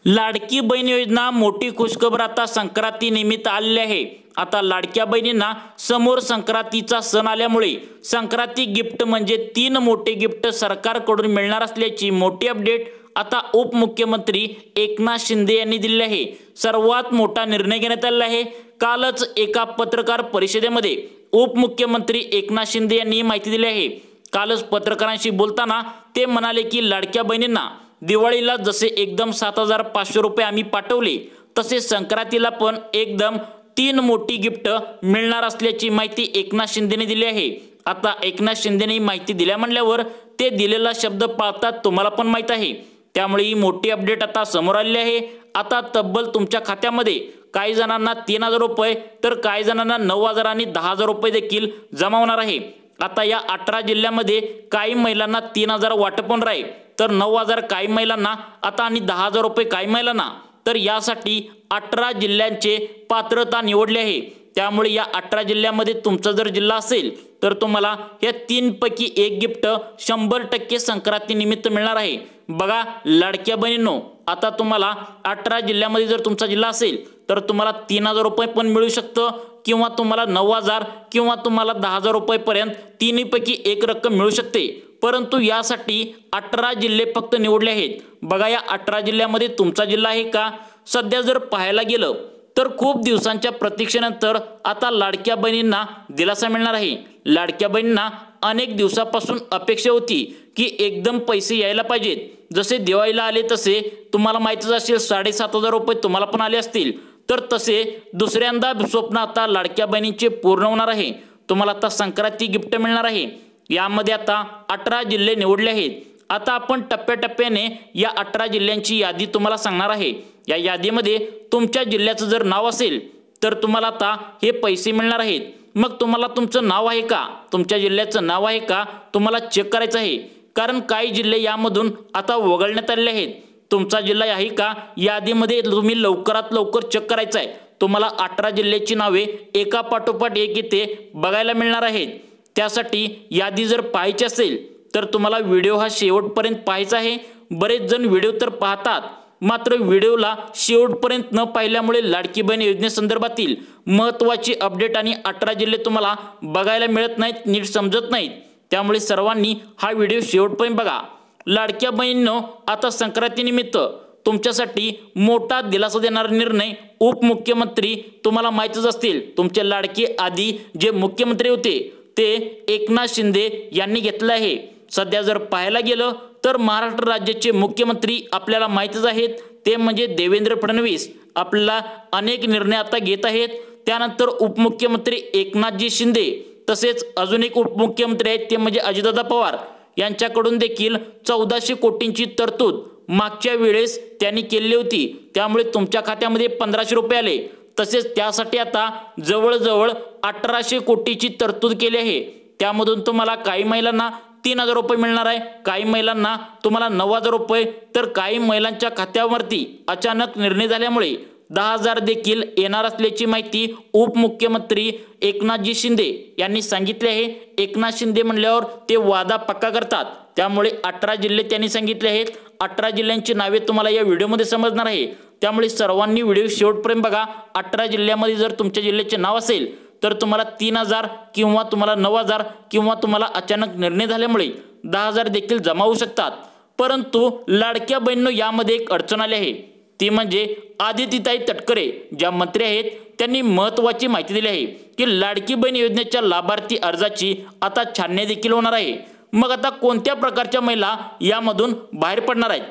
लाडकी बहीण योजना मोठी खुशखबर आता संक्रांती निमित्त आलेली आहे। आता लाडक्या बहिणींना समोर संक्रांतीचा सण आल्यामुळे संक्रांती गिफ्ट म्हणजे 3 मोठे गिफ्ट सरकारकडून मिळणार असल्याची मोठी अपडेट आता उपमुख्यमंत्री एकनाथ शिंदे यांनी दिली आहे। सर्वात मोठा निर्णय घेण्यात आला आहे। कालच एका पत्रकार परिषदेमध्ये उपमुख्यमंत्री एकनाथ शिंदे यांनी माहिती दिली आहे। कालच पत्रकारांशी बोलताना ते म्हणाले की लाडक्या बहिणींना दिवाळीला जसे एकदम 7,500 रुपये आम्ही पाठवले तसे संक्रांतीला पण एकदम 3 मोठी गिफ्ट मिळणार असल्याची माहिती एकनाथ शिंदेने दिली आहे। आता एकनाथ शिंदेने माहिती दिल्या म्हणल्यावर ते दिलेला शब्द पाळतात तुम्हाला पण माहित आहे। त्यामुळे ही मोठी अपडेट आता समोर आली आहे। आता तब्बल तुमच्या खात्यामध्ये काही जणांना 3,000 रुपये तर काही जणांना 9,000 आणि 10,000 रुपये देखील जमा होणार आहे। आता या 18 जिल्ह्यामध्ये काही महिलांना 3,000 वाटप होणार आहे तर 9,000 काही महिलांना आता आणि 10,000 रुपये काही महिलांना। तर यासाठी 18 जिल्ह्यांचे पात्रता निवडली आहे। त्यामुळे या 18 जिल्ह्यामध्ये तुमचा जर जिल्हा असेल तर तुम्हाला या 3 पैकी एक गिफ्ट 100% संक्रांती निमित्त मिळणार आहे। बघा लाडक्या बहिणींनो, आता तुम्हाला 18 जिल्ह्यामध्ये जर तुमचा जिल्हा असेल तर तुम्हाला 3,000 रुपये पण मिळू शकतं किंवा तुम्हाला 9,000 किंवा तुम्हाला 10,000 रुपये पर्यंत तिन्हीपैकी एक रक्कम मिळू शकते। परंतु यासाठी 18 जिल्हे फक्त निवडले आहेत। बघा या 18 जिल्ह्यामध्ये तुमचा जिल्हा आहे का? सध्या जर पाहायला गेलं तर खूप दिवसांच्या प्रतीक्षेनंतर आता लाडक्या बहिणींना दिलासा मिळणार आहे। लाडक्या बहिणींना अनेक दिवसापासून अपेक्षा होती की एकदम पैसे यायला पाहिजेत। जसे दिवाळीला आले तसे तुम्हाला माहितीच असेल 7,500 रुपये तुम्हाला पण आले असतील। तर तसे दुसऱ्यांदा स्वप्न आता लाडक्या बहिणींचे पूर्ण होणार आहे। तुम्हाला आता संक्रांती गिफ्ट मिळणार आहे। यामध्ये आता 18 जिल्हे निवडले आहेत। आता आपण टप्प्याटप्प्याने या 18 जिल्ह्यांची यादी तुम्हाला सांगणार आहे। या यादीमध्ये तुमच्या जिल्ह्याचं जर नाव असेल तर तुम्हाला आता हे पैसे मिळणार आहेत। मग तुम्हाला तुमचं नाव आहे का, तुमच्या जिल्ह्याचं नाव आहे का तुम्हाला चेक करायचं आहे। कारण काही जिल्हे यामधून आता वगळण्यात आलेले आहेत। तुमचा जिल्हा आहे का यादीमध्ये तुम्ही लवकरात लवकर चेक करायचं आहे। तुम्हाला 18 जिल्ह्याची नावे एका पाठोपाठ एक इथे बघायला मिळणार आहेत। त्यासाठी यादी जर पाहायची असेल तर तुम्हाला व्हिडिओ हा शेवटपर्यंत पाहायचा आहे। बरेच जण व्हिडिओ तर पाहतात मात्र व्हिडिओला शेवटपर्यंत न पाहिल्यामुळे लाडकी बहीण योजनेसंदर्भातील महत्त्वाची अपडेट आणि 18 जिल्हे तुम्हाला बघायला मिळत नाहीत, नीट समजत नाहीत। त्यामुळे सर्वांनी हा व्हिडिओ शेवटपर्यंत बघा। लाडक्या बहिणींनो, आता संक्रांतीनिमित्त तुमच्यासाठी मोठा दिलासा देणारा निर्णय उपमुख्यमंत्री तुम्हाला माहितीच असतील तुमचे लाडके आधी जे मुख्यमंत्री होते ते एकनाथ शिंदे यांनी घेतलं आहे। सध्या जर पाहायला गेलं तर महाराष्ट्र राज्याचे मुख्यमंत्री आपल्याला माहितीच आहेत ते म्हणजे देवेंद्र फडणवीस। आपल्याला अनेक निर्णय आता घेत आहेत। त्यानंतर उपमुख्यमंत्री एकनाथजी शिंदे तसेच अजून एक उपमुख्यमंत्री आहेत ते म्हणजे अजितदादा पवार। यांच्याकडून देखील 1,400 कोटींची तरतूद मागच्या वेळेस त्यांनी केली होती। त्यामुळे तुमच्या खात्यामध्ये 1,500 रुपये आले। तसेच त्यासाठी आता जवळजवळ 1,800 कोटीची तरतूद केली आहे। त्यामधून तुम्हाला काही महिलांना 3,000 रुपये मिळणार आहे, काही महिलांना तुम्हाला 9,000 रुपये तर काही महिलांच्या खात्यावरती अचानक निर्णय झाल्यामुळे 10,000 देखील येणार असल्याची माहिती उपमुख्यमंत्री एकनाथजी शिंदे यांनी सांगितले आहे। एकनाथ शिंदे म्हणल्यावर ते वादा पक्का करतात। त्यामुळे 18 जिल्हे त्यांनी सांगितले आहेत। 18 जिल्ह्यांची नावे तुम्हाला या व्हिडिओमध्ये समजणार आहे। त्यामुळे सर्वांनी व्हिडिओ शेवटपर्यंत बघा। 18 जिल्ह्यामध्ये जर तुमच्या जिल्ह्याचे नाव असेल तर तुम्हाला 3,000 किंवा तुम्हाला 9,000 किंवा तुम्हाला अचानक निर्णय झाल्यामुळे 10,000 देखील जमा होऊ शकतात। परंतु लाडक्या बहिणींनो, यामध्ये एक अडचण आली आहे ती म्हणजे आदितीताई तटकरे ज्या मंत्री आहेत त्यांनी महत्त्वाची माहिती दिली आहे की लाडकी बहीण योजनेच्या लाभार्थी अर्जाची आता छाननी देखील होणार आहे। मग आता कोणत्या प्रकारच्या महिला यामधून बाहेर पडणार आहेत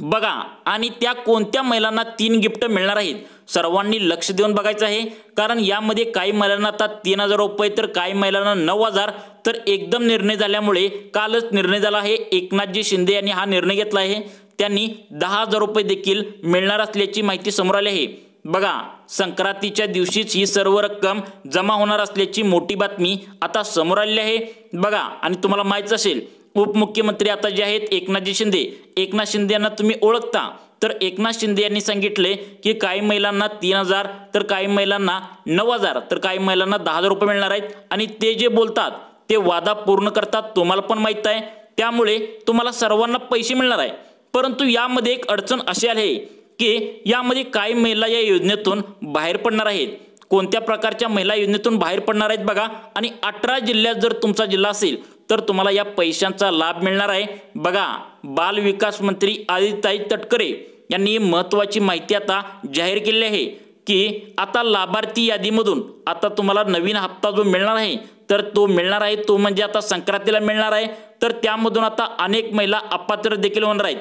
बघा आणि त्या कोणत्या महिलांना 3 गिफ्ट मिळणार आहेत सर्वांनी लक्ष देऊन बघायचं आहे। कारण यामध्ये काही महिलांना आता 3,000 रुपये तर काही महिलांना 9,000 तर एकदम निर्णय झाल्यामुळे कालच निर्णय झाला आहे। एकनाथजी शिंदे यांनी हा निर्णय घेतला आहे। त्यांनी 10,000 रुपये देखील मिळणार असल्याची माहिती समोर आली आहे। बघा संक्रांतीच्या दिवशीच ही सर्व रक्कम जमा होणार असल्याची मोठी बातमी आता समोर आली आहे। बघा आणि तुम्हाला माहिती असेल उपमुख्यमंत्री आता जे आहेत एकनाथजी शिंदे, एकनाथ शिंदे यांना तुम्ही ओळखता तर एकनाथ शिंदे यांनी सांगितले की काही महिलांना 3,000 तर काही महिलांना 9,000 तर काही महिलांना 10,000 रुपये मिळणार आहेत। आणि ते जे बोलतात ते वादा पूर्ण करतात तुम्हाला पण माहित आहे। त्यामुळे तुम्हाला सर्वांना पैसे मिळणार आहे। परंतु यामध्ये एक अडचण अशी आहे की यामध्ये काही महिला या योजनेतून बाहेर पडणार आहेत। कोणत्या प्रकारच्या महिला योजनेतून बाहेर पडणार आहेत बघा। आणि 18 जिल्ह्यात जर तुमचा जिल्हा असेल तर तुम्हाला या पैशांचा लाभ मिळणार आहे बघा। बाल विकास मंत्री आदित्यताई तटकरे यांनी महत्त्वाची माहिती आता जाहीर केली आहे की आता लाभार्थी यादीमधून आता तुम्हाला नवीन हप्ता जो मिळणार आहे तर तो मिळणार आहे, तो म्हणजे आता संक्रांतीला मिळणार आहे। तर त्यामधून आता अनेक महिला अपात्र देखील होणार आहेत।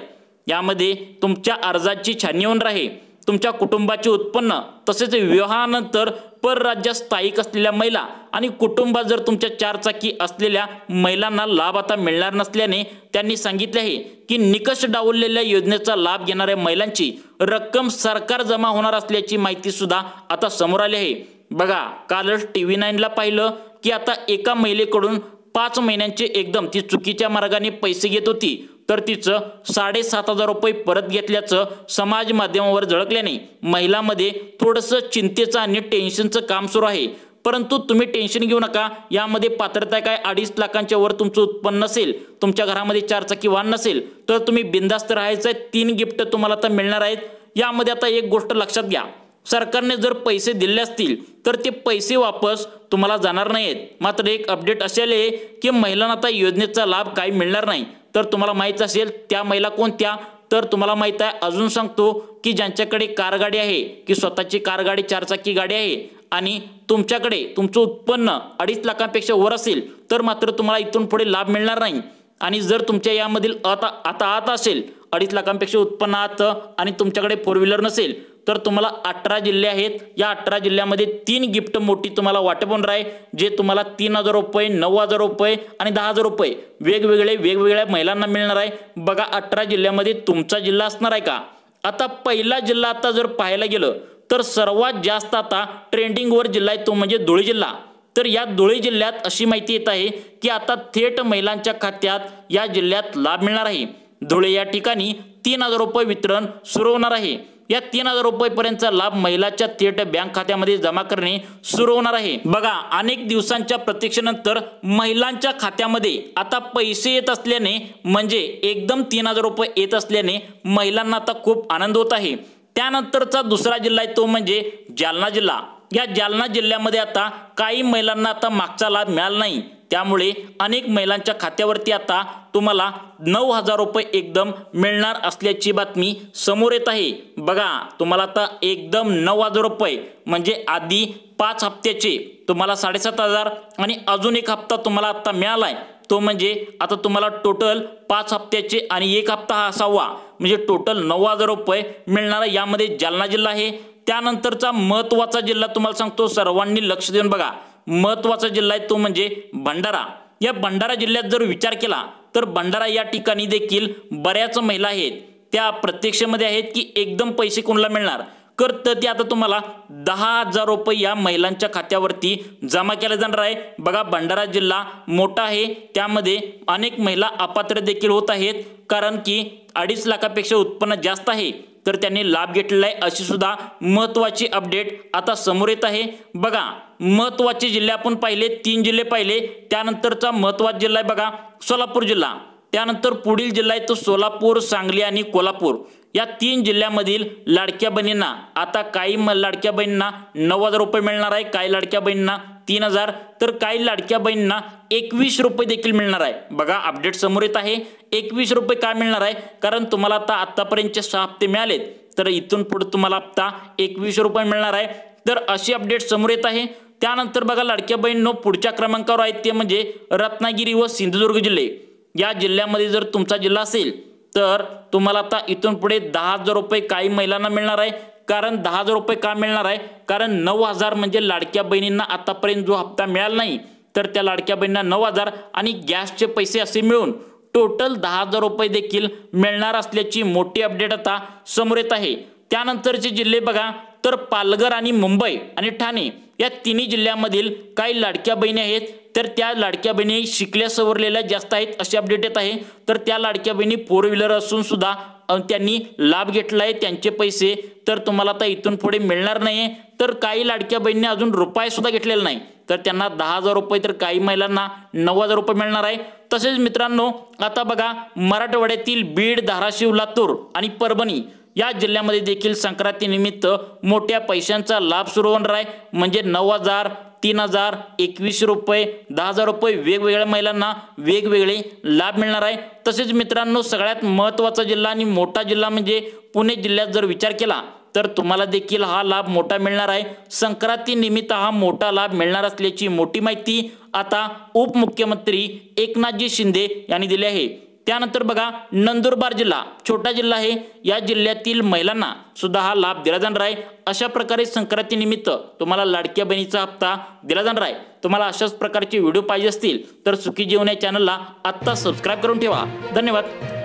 यामध्ये तुमच्या अर्जाची छाननी होणार आहे, तुमच्या कुटुंबाचे उत्पन्न तसेच विवाहानंतर परराज्यात स्थायिक असलेल्या महिला आणि कुटुंबात जर तुमच्या 4 चाकी असलेल्या महिलांना लाभ आता मिळणार नसल्याने त्यांनी सांगितले आहे की निकष डावललेल्या योजनेचा लाभ घेणाऱ्या महिलांची रक्कम सरकार जमा होणार असल्याची माहिती सुद्धा आता समोर आली आहे बघा। कालच TV9 ला पाहिलं की आता एका महिलेकडून 5 महिन्यांचे एकदम ती चुकीच्या मार्गाने पैसे घेत होती तर तिचं 7,500 रुपये परत घेतल्याचं समाज माध्यमावर झळकल्याने महिलांमध्ये थोडंसं चिंतेचं आणि टेन्शनचं काम सुरू आहे। परंतु तुम्ही टेन्शन घेऊ नका, यामध्ये पात्रता काय 2.5 लाखांच्या वर तुमचं उत्पन्न नसेल, तुमच्या घरामध्ये 4 चाकी वाहन नसेल तर तुम्ही बिंदास्त राहायचं आहे। 3 गिफ्ट तुम्हाला आता मिळणार आहेत। यामध्ये आता एक गोष्ट लक्षात घ्या, सरकारने जर पैसे दिले असतील तर ते पैसे वापस तुम्हाला जाणार नाहीत। मात्र एक अपडेट असे आले की महिलांना आता योजनेचा लाभ काही मिळणार नाही। तर तुम्हाला माहित असेल त्या महिला कोणत्या, तर तुम्हाला माहित आहे अजून सांगतो की ज्यांच्याकडे कार गाडी आहे की स्वतःची कार गाडी 4 चाकी गाडी आहे आणि तुमच्याकडे तुमचं उत्पन्न 2.5 लाखांपेक्षा वर असेल तर मात्र तुम्हाला इथून पुढे लाभ मिळणार नाही। आणि जर तुमच्या यामधील आता असेल 2.5 लाखांपेक्षा उत्पन्न आत आणि तुमच्याकडे 4 व्हीलर नसेल तर तुम्हाला 18 जिल्हे आहेत। या 18 जिल्ह्यामध्ये 3 गिफ्ट मोठी तुम्हाला वाटप होणार आहे, जे तुम्हाला 3,000 रुपये 9,000 रुपये आणि 10,000 रुपये वेगवेगळ्या महिलांना मिळणार आहे बघा। 18 जिल्ह्यामध्ये तुमचा जिल्हा असणार आहे का? आता पहिला जिल्हा आता जर पाहायला गेलं तर सर्वात जास्त आता ट्रेंडिंगवर जिल्हा आहे तो म्हणजे धुळे जिल्हा। तर या धुळे जिल्ह्यात अशी माहिती येत आहे की आता थेट महिलांच्या खात्यात या जिल्ह्यात लाभ मिळणार आहे। धुळे या ठिकाणी 3,000 रुपये वितरण सुरू होणार आहे। या 3,000 रुपयेपर्यंतचा लाभ महिलाच्या थेट बँक खात्यामध्ये जमा करणे सुरू होणार आहे बघा। अनेक दिवसांच्या प्रतीक्षेनंतर महिलांच्या खात्यामध्ये आता पैसे येत असल्याने म्हणजे एकदम 3,000 रुपये येत असल्याने महिलांना आता खूप आनंद होत आहे। त्यानंतरचा दुसरा जिल्हा आहे तो म्हणजे जालना जिल्हा। या जालना जिल्ह्यामध्ये आता काही महिलांना आता मागचा लाभ मिळाला नाही, त्यामुळे अनेक महिलांच्या खात्यावरती आता तुम्हाला 9,000 रुपये एकदम मिळणार असल्याची बातमी समोर येत आहे बघा। तुम्हाला आता एकदम 9,000 रुपये म्हणजे आधी 5 हप्त्याचे तुम्हाला 7,500 आणि अजून एक हप्ता तुम्हाला आता मिळालाय तो म्हणजे आता तुम्हाला टोटल 5 हप्त्याचे आणि एक हप्ता हा 6वा म्हणजे टोटल 9,000 रुपये मिळणार। यामध्ये जालना जिल्हा आहे। त्यानंतरचा महत्त्वाचा जिल्हा तुम्हाला सांगतो, सर्वांनी लक्ष देऊन बघा, महत्त्वाचा जिल्हा आहे तो म्हणजे भंडारा। या भंडारा जिल्ह्यात जर विचार केला तर भंडारा या ठिकाणी देखील बऱ्याच महिला आहेत त्या प्रत्यक्षामध्ये आहेत की एकदम पैसे कोणाला मिळणार तर ते आता तुम्हाला 10,000 रुपये या महिलांच्या खात्यावरती जमा केले जाणार आहे बघा। भंडारा जिल्हा मोठा आहे, त्यामध्ये अनेक महिला अपात्र देखील होत आहेत कारण की 2.5 लाखापेक्षा उत्पन्न जास्त आहे तर त्यांनी लाभ घेतलेला आहे अशी सुद्धा महत्त्वाची अपडेट आता समोर येत आहे बघा। महत्त्वाचे जिल्हे आपण पाहिले, 3 जिल्हे पाहिले। त्यानंतरचा महत्त्वाचा जिल्हा आहे बघा सोलापूर जिल्हा। त्यानंतर पुढील जिल्हा आहे तो सोलापूर, सांगली आणि कोल्हापूर। या 3 जिल्ह्यामधील लाडक्या बहिणींना आता काही लाडक्या बहिणींना 9,000 रुपये मिळणार आहे, काही लाडक्या बहिणींना 3,000 तर काही लाडक्या बहिणींना 21 रुपये देखील मिळणार आहे बघा। अपडेट समोर येत आहे 21 रुपये का मिळणार आहे कारण तुम्हाला आता आतापर्यंतचे 6 हप्ते मिळालेत तर इथून पुढे तुम्हाला हप्ता 21 रुपये मिळणार आहे। तर अशी अपडेट समोर येत आहे। त्यानंतर बघा लाडक्या बहिणींनो पुढच्या क्रमांकावर आहेत ते म्हणजे रत्नागिरी व सिंधुदुर्ग जिल्हे। या जिल्ह्यामध्ये जर तुमचा जिल्हा असेल तर तुम्हाला आता इथून पुढे 10,000 रुपये काही महिलांना मिळणार आहे। कारण 10,000 रुपये का मिळणार आहे कारण 9,000 म्हणजे लाडक्या बहिणींना आतापर्यंत जो हप्ता मिळाला नाही तर त्या लाडक्या बहिणींना 9,000 आणि गॅसचे पैसे असे मिळून टोटल 10,000 रुपये देखील मिळणार असल्याची मोठी अपडेट आता समोर येत आहे। त्यानंतरचे जिल्हे बघा तर पालघर आणि मुंबई आणि ठाणे या तिन्ही जिल्ह्यामधील काही लाडक्या बहिणी आहेत तर त्या लाडक्या बहिणी शिकल्या सवरलेल्या जास्त आहेत अशी अपडेट येत आहे। तर त्या लाडक्या बहिणी 4 व्हीलर असून सुद्धा त्यांनी लाभ घेतला आहे, त्यांचे पैसे तर तुम्हाला आता इथून पुढे मिळणार नाही। तर काही लाडक्या बहिणींनी अजून रुपये सुद्धा घेतलेला नाही तर त्यांना 10,000 रुपये तर काही महिलांना 9,000 रुपये मिळणार आहे। तसेच मित्रांनो आता बघा मराठवाड्यातील बीड, धाराशिव, लातूर आणि परभणी या जिल्ह्यामध्ये देखील संक्रांतीनिमित्त मोठ्या पैशांचा लाभ सुरू होणार आहे। म्हणजे 9,000, 3,000, 21 रुपये, 10,000 रुपये वेगवेगळ्या महिलांना वेगवेगळे लाभ मिळणार आहे। तसेच मित्रांनो, सगळ्यात महत्त्वाचा जिल्हा आणि मोठा जिल्हा म्हणजे पुणे जिल्ह्यात जर विचार केला तर तुम्हाला देखील हा लाभ मोठा मिळणार आहे। संक्रांती निमित्त हा मोठा लाभ मिळणार असल्याची मोठी माहिती आता उपमुख्यमंत्री एकनाथजी शिंदे यांनी दिली आहे। त्यानंतर बघा, नंदुरबार जिल्हा छोटा जिल्हा आहे, या जिल्ह्यातील महिलांना सुद्धा हा लाभ दिला जाणार आहे। अशा प्रकारे संक्रांती निमित्त तुम्हाला लाडक्या बहिणीचा हप्ता दिला जाणार आहे। तुम्हाला अशाच प्रकारचे व्हिडिओ पाहिजे असतील तर सुखी जीवन या चॅनलला आत्ता सबस्क्राईब करून ठेवा। धन्यवाद।